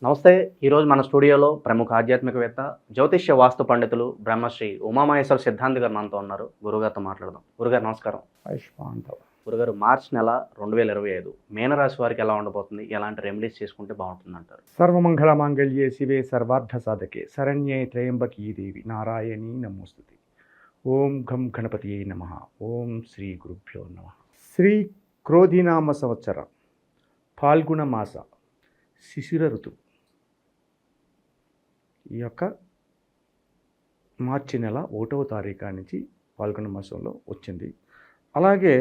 నమస్తే. ఈరోజు మన స్టూడియోలో ప్రముఖ ఆధ్యాత్మికవేత్త, జ్యోతిష్య వాస్తు పండితులు బ్రహ్మశ్రీ ఉమామహేశ్వర సిద్ధాంతి గారు మనతో ఉన్నారు. గురుగారితో మాట్లాడదాం. గురుగారు నమస్కారం. ఆయుష్మాంతవ. గురుగారు, మార్చ్ నెల 2025 మీనరాశి వారికి ఎలా ఉండబోతుంది? ఎలాంటి రెమెడీస్ చేసుకుంటే బాగుంటుందంటారు? సర్వమంగళ మాంగళ్యే శివే సర్వార్థ సాధకే శరణ్యే త్రయంబకీ దేవి నారాయణీ నమోస్తుతే. ఓం ఘం గణపతియే నమః. ఓం శ్రీ గురుభ్యో నమః. శ్రీ క్రోధినామ సంవత్సర ఫాల్గుణ మాస శిశిర ఋతువు ఈ యొక్క మార్చి నెల 1వ తారీఖు నుంచి ఫాల్గుణ మాసంలో వచ్చింది. అలాగే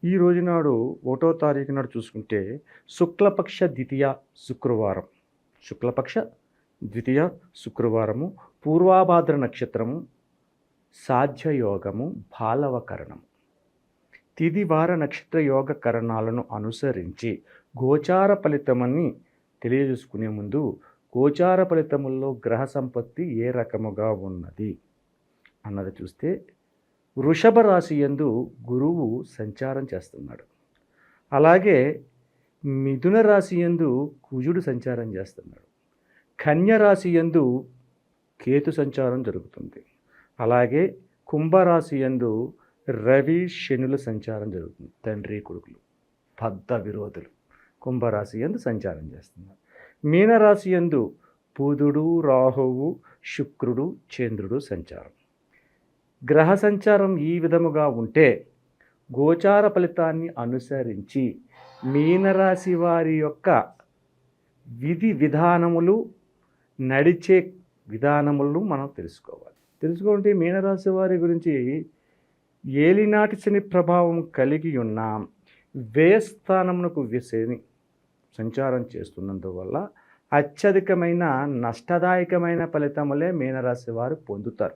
ఈ రోజు నాడు 1వ తారీఖు నాడు చూసుకుంటే శుక్లపక్ష ద్వితీయ శుక్రవారము, పూర్వాభాద్ర నక్షత్రము, సాధ్యయోగము, బాలవకరణం, తిదివార నక్షత్ర యోగ కరణాలను అనుసరించి గోచార ఫలితమని తెలియజేసుకునే ముందు గోచార ఫలితముల్లో గ్రహ సంపత్తి ఏ రకముగా ఉన్నది అన్నది చూస్తే, వృషభ రాశి యందు గురువు సంచారం చేస్తున్నాడు. అలాగే మిథున రాశి యందు కుజుడు సంచారం చేస్తున్నాడు. కన్య రాశి యందు కేతు సంచారం జరుగుతుంది. అలాగే కుంభరాశి యందు రవి శనుల సంచారం జరుగుతుంది. తండ్రి కొడుకులు బద్ధ విరోధులు కుంభరాశి యందు సంచారం చేస్తున్నారు. మీనరాశి యందు బుధుడు, రాహువు, శుక్రుడు, చంద్రుడు సంచారం. గ్రహ సంచారం ఈ విధముగా ఉంటే గోచార ఫలితాన్ని అనుసరించి మీనరాశి వారి యొక్క విధి విధానములు, నడిచే విధానములను మనం తెలుసుకుంటే మీనరాశి వారి గురించి ఏలినాటి శని ప్రభావం కలిగి ఉన్న వ్యయస్థానమునకు శని సంచారం చేస్తున్నందువల్ల అత్యధికమైన నష్టదాయకమైన ఫలితములే మీనరాశి వారు పొందుతారు.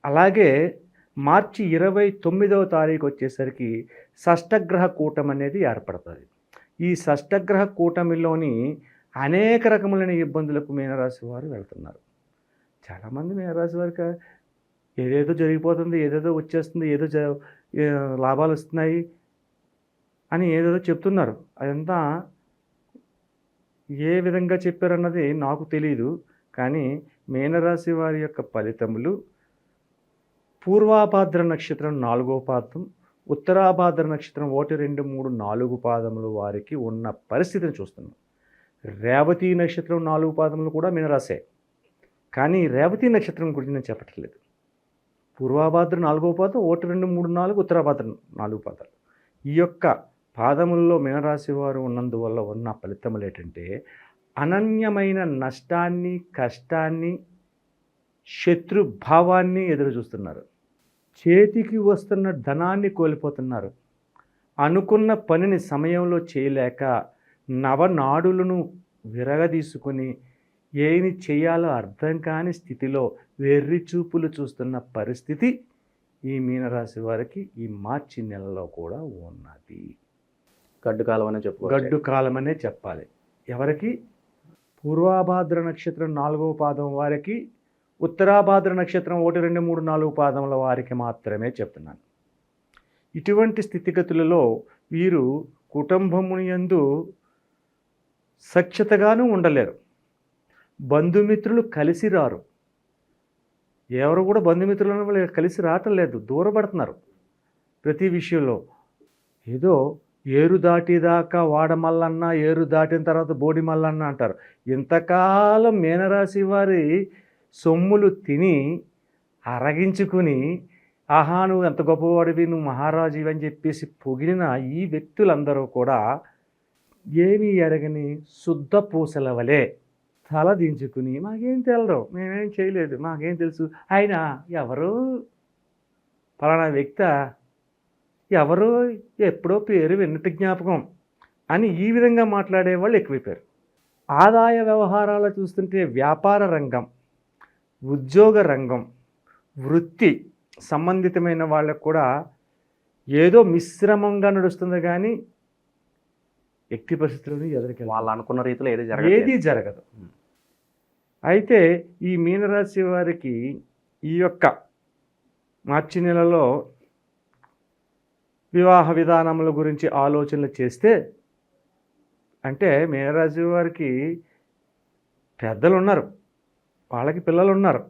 అలాగే మార్చి 29వ తారీఖు వచ్చేసరికి షష్టగ్రహ కూటమి అనేది ఏర్పడుతుంది. ఈ షష్టగ్రహ కూటమిలోని అనేక రకములైన ఇబ్బందులకు మీనరాశి వారు వెళ్తున్నారు. చాలామంది మీనరాశి వారికి ఏదేదో జరిగిపోతుంది, ఏదేదో వచ్చేస్తుంది, లాభాలు వస్తున్నాయి అని ఏదేదో చెప్తున్నారు. అదంతా ఏ విధంగా చెప్పారన్నది నాకు తెలియదు. కానీ మీనరాశి వారి యొక్క ఫలితములు పూర్వాభాద్ర నక్షత్రం 4వ పాదం, ఉత్తరాభాద్ర నక్షత్రం 1, 2, 3, 4 పాదములు వారికి ఉన్న పరిస్థితిని చూస్తున్నాం. రేవతి నక్షత్రం 4 పాదములు కూడా మీనరాశే. కానీ రేవతి నక్షత్రం గురించి నేను చెప్పట్లేదు. పూర్వాభాద్ర 4వ పాదం, 1, 2, 3, 4, ఉత్తరాభాద్ర 4 పాదాలు. ఈ యొక్క పాదముల్లో మీనరాశి వారు ఉన్నందువల్ల ఉన్న ఫలితములు ఏంటంటే అనన్యమైన నష్టాన్ని, కష్టాన్ని, శత్రుభావాన్ని ఎదురు చూస్తున్నారు. చేతికి వస్తున్న ధనాన్ని కోల్పోతున్నారు. అనుకున్న పనిని సమయంలో చేయలేక నవనాడులను విరగదీసుకుని ఏమి చేయాలో అర్థం కాని స్థితిలో వెర్రి చూపులు చూస్తున్న పరిస్థితి ఈ మీనరాశి వారికి ఈ మార్చి నెలలో కూడా ఉన్నది. గడ్డు కాలమనే చెప్పాలి. ఎవరికి? పూర్వాభాద్ర నక్షత్రం 4వ పాదం వారికి, ఉత్తరాభాద్ర నక్షత్రం 1, 2, 3, 4 పాదముల వారికి మాత్రమే చెప్తున్నాను. ఇటువంటి స్థితిగతులలో వీరు కుటుంబముని యందు సఖ్యతగాను ఉండలేరు. బంధుమిత్రులు కలిసి రారు. ఎవరు కూడా బంధుమిత్రులను కలిసి రావటం లేదు, దూరపడుతున్నారు. ప్రతి విషయంలో ఏదో ఏరు దాటిదాకా వాడమల్లన్న, ఏరు దాటిన తర్వాత బోడి మల్లన్న అంటారు. ఇంతకాలం మీనరాశి వారి సొమ్ములు తిని అరగించుకుని, ఆహా నువ్వు ఎంత గొప్పవాడివి, నువ్వు మహారాజు అని చెప్పేసి పొగిడిన ఈ వ్యక్తులందరూ కూడా ఏమీ ఎరగని శుద్ధ పూసల వలె తల దించుకుని మాకేం తెలదు, మేమేం చేయలేదు, మాకేం తెలుసు, ఆయన ఎవరు పలానా వ్యక్తి, ఎవరో ఎప్పుడో పేరు విన్నట్టు జ్ఞాపకం అని ఈ విధంగా మాట్లాడే వాళ్ళు ఎక్కువైపోయారు. ఆదాయ వ్యవహారాలు చూస్తుంటే వ్యాపార రంగం, ఉద్యోగ రంగం, వృత్తి సంబంధితమైన వాళ్ళకు కూడా ఏదో మిశ్రమంగా నడుస్తుంది. కానీ ఎట్టి పరిస్థితులను ఎదురికి వాళ్ళు అనుకున్న రీతిలో ఏది జరగదు. అయితే ఈ మీనరాశి వారికి ఈ యొక్క మార్చి నెలలో వివాహ విధానముల గురించి ఆలోచనలు చేస్తే అంటే మీనరాశి వారికి పెద్దలు ఉన్నారు, వాళ్ళకి పిల్లలు ఉన్నారు,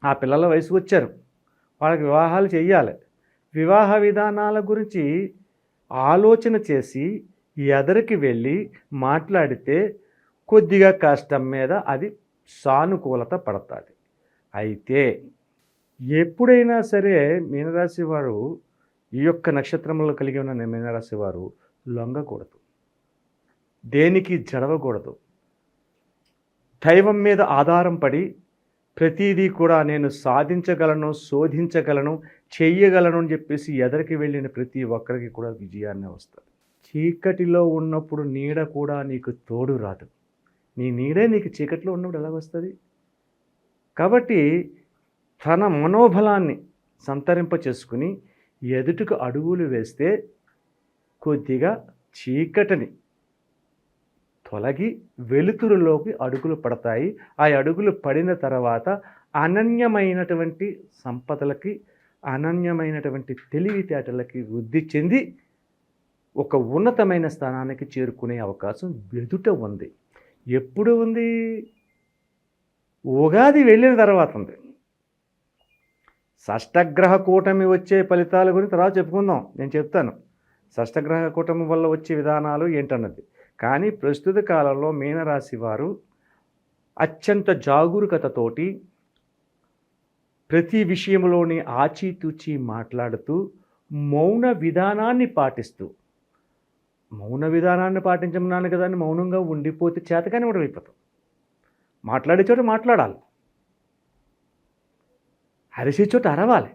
ఆ పిల్లల వయసుకు వచ్చారు, వాళ్ళకి వివాహాలు చెయ్యాలి. వివాహ విధానాల గురించి ఆలోచన చేసి ఎదరికి వెళ్ళి మాట్లాడితే కొద్దిగా కష్టం మీద అది సానుకూలత పడుతుంది. అయితే ఎప్పుడైనా సరే మీనరాశి వారు, ఈ యొక్క నక్షత్రంలో కలిగి ఉన్న మీనరాశి వారు లొంగకూడదు, దేనికి జడవకూడదు. దైవం మీద ఆధారం పడి ప్రతిదీ కూడా నేను సాధించగలను, శోధించగలను, చెయ్యగలను అని చెప్పేసి ఎదరికి వెళ్ళిన ప్రతి ఒక్కరికి కూడా విజయాన్ని వస్తుంది. చీకటిలో ఉన్నప్పుడు నీడ కూడా నీకు తోడు రాదు. నీ నీడే నీకు చీకటిలో ఉన్నప్పుడు ఎలా వస్తుంది? కాబట్టి తన మనోబలాన్ని సంతరింప చేసుకుని ఎదుటికి అడుగులు వేస్తే కొద్దిగా చీకటిని తొలగి వెలుతురులోకి అడుగులు పడతాయి. ఆ అడుగులు పడిన తర్వాత అనన్యమైనటువంటి సంపదలకి, అనన్యమైనటువంటి తెలివితేటలకి వృద్ధి చెంది ఒక ఉన్నతమైన స్థానానికి చేరుకునే అవకాశం ఎదుట ఉంది. ఎప్పుడు ఉంది? ఉగాది వెళ్ళిన తర్వాత ఉంది. షష్టగ్రహ కూటమి వచ్చే ఫలితాల గురించి తర్వాత చెప్పుకుందాం, నేను చెప్తాను. షష్టగ్రహ కూటమి వల్ల వచ్చే విధానాలు ఏంటన్నది. కానీ ప్రస్తుత కాలంలో మీనరాశి వారు అత్యంత జాగరూకతతోటి ప్రతి విషయంలోని ఆచితూచి మాట్లాడుతూ మౌన విధానాన్ని పాటిస్తూ, మౌన విధానాన్ని పాటించమన్నాను కదా అని మౌనంగా ఉండిపోతే చేతగానే ఉండైపోతాం. మాట్లాడే చోట మాట్లాడాలి, అరిసే చోట అరవాలి,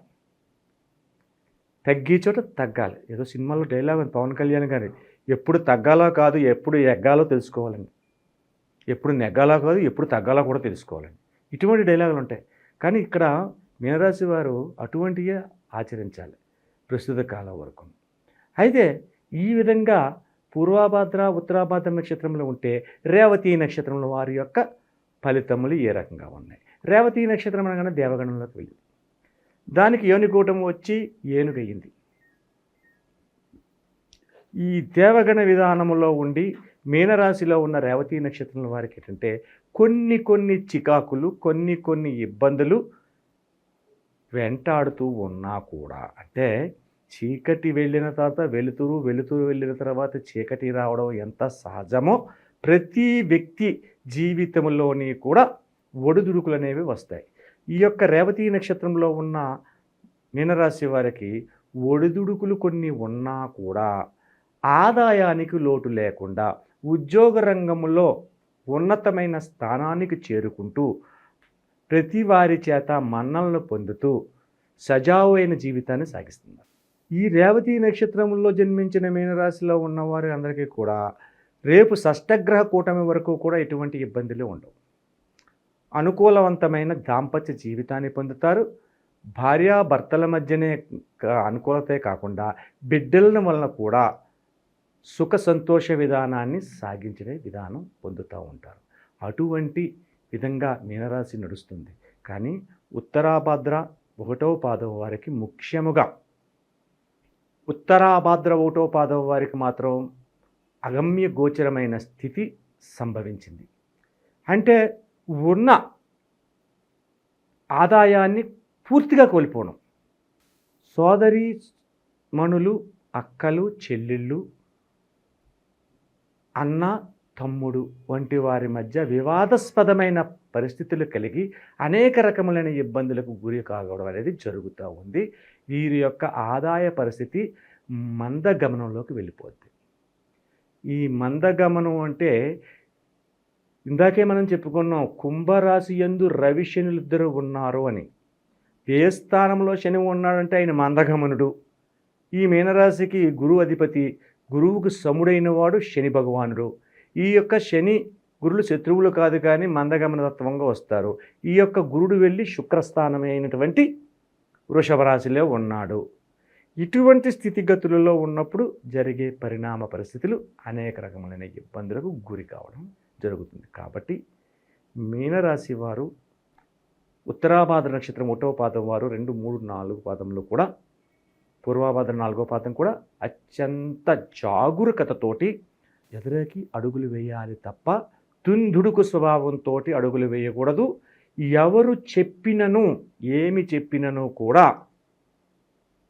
తగ్గే చోట తగ్గాలి. ఏదో సినిమాలో డైలాగ్ ఉంది పవన్ కళ్యాణ్ గారి, ఎప్పుడు తగ్గాలో కాదు ఎప్పుడు ఎగ్గాలో తెలుసుకోవాలండి, ఎప్పుడు నెగ్గాలో కాదు ఎప్పుడు తగ్గాలో కూడా తెలుసుకోవాలండి. ఇటువంటి డైలాగులు ఉంటాయి. కానీ ఇక్కడ మీనరాశి వారు అటువంటివే ఆచరించాలి ప్రస్తుత కాలం వరకు. అయితే ఈ విధంగా పూర్వాభాద్ర ఉత్తరాభాద్ర నక్షత్రంలో ఉంటే రేవతి నక్షత్రంలో వారి యొక్క ఫలితములు ఏ రకంగా ఉన్నాయి? రేవతి నక్షత్రం అనగానే దేవగణంలోకి వెళ్ళింది. దానికి యోనికూటం వచ్చి ఏనుగయ్యింది. ఈ దేవగణ విధానంలో ఉండి మీనరాశిలో ఉన్న రేవతి నక్షత్రం వారికి ఏంటంటే కొన్ని చికాకులు, కొన్ని ఇబ్బందులు వెంటాడుతూ ఉన్నా కూడా, అంటే చీకటి వెళ్ళిన తర్వాత వెలుతురు వెళ్ళిన తర్వాత చీకటి రావడం ఎంత సహజమో ప్రతి వ్యక్తి జీవితంలోని కూడా ఒడిదుడుకులు అనేవి వస్తాయి. ఈ యొక్క రేవతి నక్షత్రంలో ఉన్న మీనరాశి వారికి ఒడిదుడుకులు కొన్ని ఉన్నా కూడా ఆదాయానికి లోటు లేకుండా ఉద్యోగ రంగంలో ఉన్నతమైన స్థానానికి చేరుకుంటూ ప్రతి వారి చేత మన్నలను పొందుతూ సజావైన జీవితాన్ని సాగిస్తున్నారు. ఈ రేవతి నక్షత్రంలో జన్మించిన మీనరాశిలో ఉన్నవారి అందరికీ కూడా రేపు షష్టగ్రహ కూటమి వరకు కూడా ఎటువంటి ఇబ్బందులు ఉండవు. అనుకూలవంతమైన దాంపత్య జీవితాన్ని పొందుతారు. భార్యాభర్తల మధ్యనే అనుకూలతే కాకుండా బిడ్డల వలన కూడా సుఖ సంతోష విధానాన్ని సాగించే విధానం పొందుతూ ఉంటారు. అటువంటి విధంగా మీనరాశి నడుస్తుంది. కానీ ఉత్తరాభాద్ర 1వ పాదం వారికి ముఖ్యముగా ఉత్తరాభాద్ర 1వ పాదం వారికి మాత్రం అగమ్య గోచరమైన స్థితి సంభవించింది. అంటే ఉన్న ఆదాయాన్ని పూర్తిగా కోల్పోవడం. సోదరి మణులు, అక్కలు, చెల్లెళ్ళు, అన్న, తమ్ముడు వంటి వారి మధ్య వివాదాస్పదమైన పరిస్థితులు కలిగి అనేక రకములైన ఇబ్బందులకు గురి కావడం అనేది జరుగుతూ ఉంది. వీరి యొక్క ఆదాయ పరిస్థితి మందగమనంలోకి వెళ్ళిపోద్ది. ఈ మందగమనం అంటే ఇందాకే మనం చెప్పుకున్నాం, కుంభరాశి యందు రవి శనులు ఇద్దరు ఉన్నారు అని. ఏ స్థానంలో శని ఉన్నాడంటే ఆయన మందగమనుడు. ఈ మీనరాశికి గురువు అధిపతి, గురువుకు సముడైన వాడు శని భగవానుడు. ఈ యొక్క శని గురులు శత్రువులు కాదు కానీ మందగమన తత్వంగా వస్తారు. ఈ యొక్క గురుడు వెళ్ళి శుక్రస్థానమైనటువంటి వృషభ రాశిలో ఉన్నాడు. ఇటువంటి స్థితిగతులలో ఉన్నప్పుడు జరిగే పరిణామ పరిస్థితులు అనేక రకములైన ఇబ్బందులకు గురి కావడం జరుగుతుంది. కాబట్టి మీనరాశి వారు ఉత్తరాభాద్ర నక్షత్రం 1వ పాదం వారు 2, 3, 4 పాదములు కూడా, పూర్వాభాద్ర 4వ పాదం కూడా అత్యంత జాగరూకతతోటి ఎదురేకి అడుగులు వేయాలి తప్ప తుందుడుకు స్వభావంతో అడుగులు వేయకూడదు. ఎవరు చెప్పినను ఏమి చెప్పినను కూడా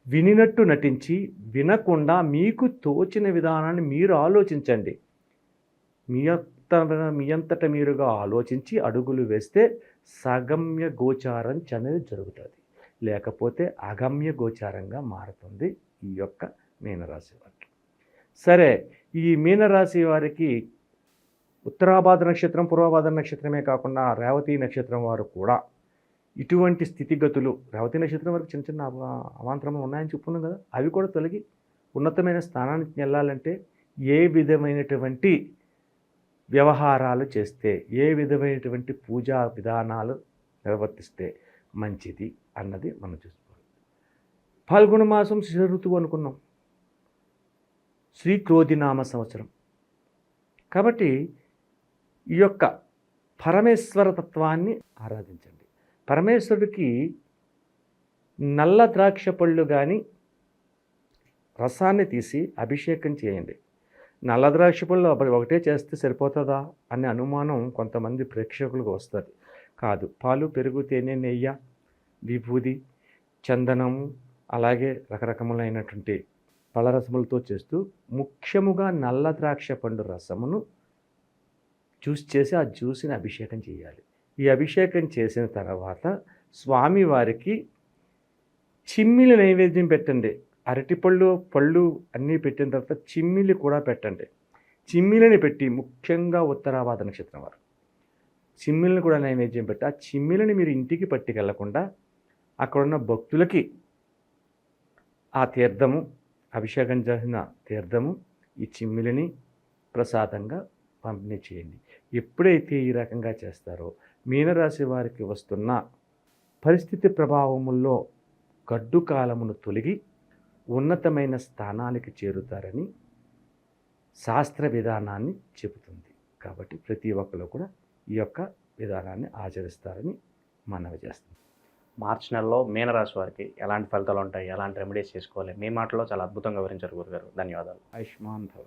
వినినట్టు నటించి వినకుండా మీకు తోచిన విధానాన్ని మీరు ఆలోచించండి. మీ అంతట మీరుగా ఆలోచించి అడుగులు వేస్తే సగమ్య గోచారం అనేది జరుగుతుంది. లేకపోతే అగమ్య గోచారంగా మారుతుంది ఈ యొక్క మీనరాశి వారికి. సరే, ఈ మీనరాశి వారికి ఉత్తరాభాద్ర నక్షత్రం, పూర్వభాద్ర నక్షత్రమే కాకుండా రేవతి నక్షత్రం వారు కూడా ఇటువంటి స్థితిగతులు, రేవతి నక్షత్రం వరకు చిన్న చిన్న అవాంతరములు ఉన్నాయని చెప్పుకున్నాం కదా, అవి కూడా తొలగి ఉన్నతమైన స్థానానికి వెళ్ళాలంటే ఏ విధమైనటువంటి వ్యవహారాలు చేస్తే, ఏ విధమైనటువంటి పూజా విధానాలు నిర్వర్తిస్తే మంచిది అన్నది మనం చూసుకోవాలి. ఫాల్గుణ మాసం శిశిర ఋతువు అనుకున్నాం, శ్రీ క్రోధినామ సంవత్సరం కాబట్టి ఈ యొక్క పరమేశ్వర తత్వాన్ని ఆరాధించండి. పరమేశ్వరుడికి నల్ల ద్రాక్ష పళ్ళు కానీ రసాన్ని తీసి అభిషేకం చేయండి. నల్ల ద్రాక్ష పళ్ళు ఒకటే చేస్తే సరిపోతుందా అనే అనుమానం కొంతమంది ప్రేక్షకులకు వస్తుంది. కాదు, పాలు, పెరుగు, తేనె, నెయ్యి, విభూది, చందనము, అలాగే రకరకములైనటువంటి పళ్ళరసములతో చేస్తూ ముఖ్యముగా నల్ల ద్రాక్ష పండు రసమును జ్యూస్ చేసి ఆ జ్యూస్ని అభిషేకం చేయాలి. ఈ అభిషేకం చేసిన తర్వాత స్వామివారికి చిమ్మిలి నైవేద్యం పెట్టండి. అరటిపళ్ళు, పళ్ళు అన్నీ పెట్టిన తర్వాత చిమ్మిలి కూడా పెట్టండి. చిమ్మిలిని పెట్టి, ముఖ్యంగా ఉత్తరాభాద్ర నక్షత్రం వారు చిమ్మిలిని కూడా నైవేద్యం పెట్టి, ఆ చిమ్మిలిని మీరు ఇంటికి పట్టుకెళ్లకుండా అక్కడున్న భక్తులకి ఆ తీర్థము, అభిషేకం చేసిన తీర్థము, ఈ చిమ్మిలిని ప్రసాదంగా పంపిణీ చేయండి. ఎప్పుడైతే ఈ రకంగా చేస్తారో మీనరాశి వారికి వస్తున్న పరిస్థితి ప్రభావముల్లో గడ్డు కాలమును తొలగి ఉన్నతమైన స్థానానికి చేరుతారని శాస్త్ర విధానాన్ని చెబుతుంది. కాబట్టి ప్రతి ఒక్కరు కూడా ఈ యొక్క విధానాన్ని ఆచరిస్తారని మనవి చేస్తుంది. మార్చి నెలలో మీనరాశి వారికి ఎలాంటి ఫలితాలు ఉంటాయి, ఎలాంటి రెమెడీస్ చేసుకోవాలి, మీ మాటలో చాలా అద్భుతంగా వివరించారు గురుగారు. ధన్యవాదాలు. ఆయుష్మాన్ భవ.